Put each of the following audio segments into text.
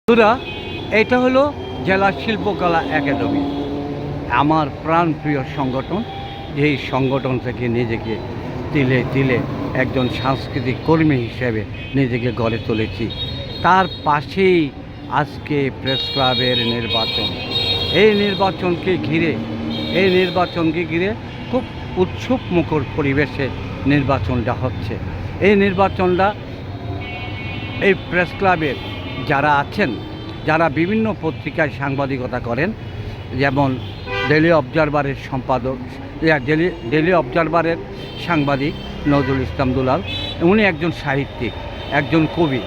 বন্ধুরা, এটা হলো জেলা শিল্পকলা একাডেমি, আমার প্রাণপ্রিয় সংগঠন। এই সংগঠন থেকে নিজেকে তিলে তিলে একজন সাংস্কৃতিক কর্মী হিসেবে নিজেকে গড়ে তুলেছি। তার পাশেই আজকে প্রেস ক্লাবের নির্বাচন। এই নির্বাচনকে ঘিরে খুব উৎসব মুখর পরিবেশে নির্বাচনটা হচ্ছে। এই নির্বাচনটা এই প্রেস ক্লাবের যারা আছেন, যারা বিভিন্ন পত্রিকায় সাংবাদিকতা করেন, যেমন ডেলি অবজারভারের সম্পাদক, ডেলি অবজারভারের সাংবাদিক নজরুল ইসলাম দুলাল, উনি একজন সাহিত্যিক, একজন কবি,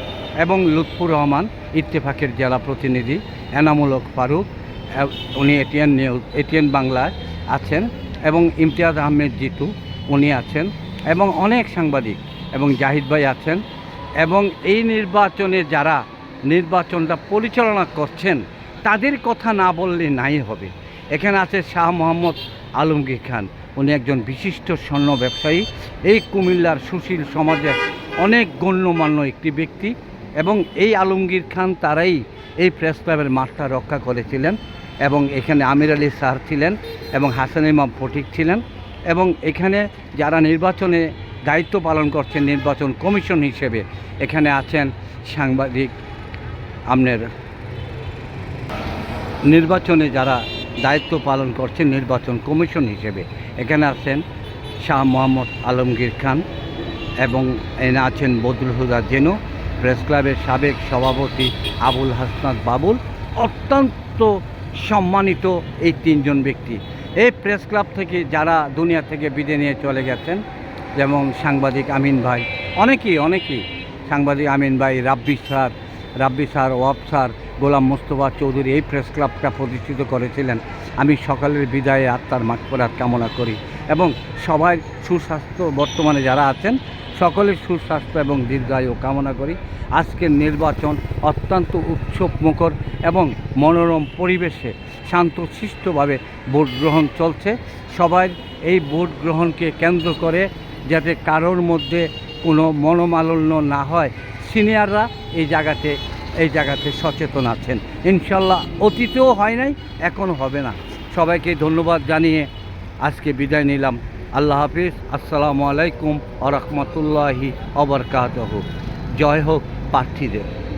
এবং লুৎফুর রহমান ইত্তেফাকের জেলা প্রতিনিধি, এনামুল হক ফারুক, উনি এটিএন বাংলায় আছেন, এবং ইমতিয়াজ আহমেদ জিতু উনি আছেন, এবং অনেক সাংবাদিক, এবং জাহিদ ভাই আছেন। এবং এই নির্বাচনে যারা নির্বাচনটা পরিচালনা করছেন তাদের কথা না বললে নাই হবে। এখানে আছে শাহ মোহাম্মদ আলমগীর খান, উনি একজন বিশিষ্ট স্বর্ণ ব্যবসায়ী, এই কুমিল্লার সুশীল সমাজের অনেক গণ্যমান্য একটি ব্যক্তি। এবং এই আলমগীর খান তারাই এই প্রেস ক্লাবের মাঠটা রক্ষা করেছিলেন, এবং এখানে আমির আলী স্যার ছিলেন, এবং হাসান ইমাম ফটিক ছিলেন। এবং এখানে যারা নির্বাচনে দায়িত্ব পালন করছেন নির্বাচন কমিশন হিসেবে, এখানে আছেন সাংবাদিক, আপনার নির্বাচনে যারা দায়িত্ব পালন করছেন নির্বাচন কমিশন হিসেবে, এখানে আছেন শাহ মোহাম্মদ আলমগীর খান, এবং এখানে আছেন বদরুল হুদা জেনু, প্রেস ক্লাবের সাবেক সভাপতি আবুল হাসনাত বাবুল। অত্যন্ত সম্মানিত এই তিনজন ব্যক্তি এই প্রেস ক্লাব থেকে যারা দুনিয়া থেকে বিদায় নিয়ে চলে গেছেন, যেমন সাংবাদিক আমিন ভাই, অনেকেই সাংবাদিক আমিন ভাই, rabbi sir, wave sir, Golam Mostafa Chowdhury এই প্রেস ক্লাবটা প্রতিষ্ঠিত করেছিলেন। আমি সকালের বিদায়ে আত্মার মাগফিরাত কামনা করি, এবং সবাই সুস্বাস্থ্য, বর্তমানে যারা আছেন সকলের সুস্বাস্থ্য এবং দীর্ঘায়ু কামনা করি। আজকের নির্বাচন অত্যন্ত উৎসব মুখর এবং মনোরম পরিবেশে শান্তশিষ্টভাবে ভোট গ্রহণ চলছে। সবাই এই ভোট গ্রহণকে কেন্দ্র করে যাতে কারোর মধ্যে কোনো মনোমালিন্য না হয়, সিনিয়ররা এই জায়গাতে সচেতন আছেন। ইনশাল্লাহ অতীতেও হয় নাই, এখনও হবে না। সবাইকে ধন্যবাদ জানিয়ে আজকে বিদায় নিলাম। আল্লাহ হাফিজ। আসসালামু আলাইকুম ওয়া রাহমাতুল্লাহি ওয়া বারাকাতুহু। জয় হোক প্রার্থীদের।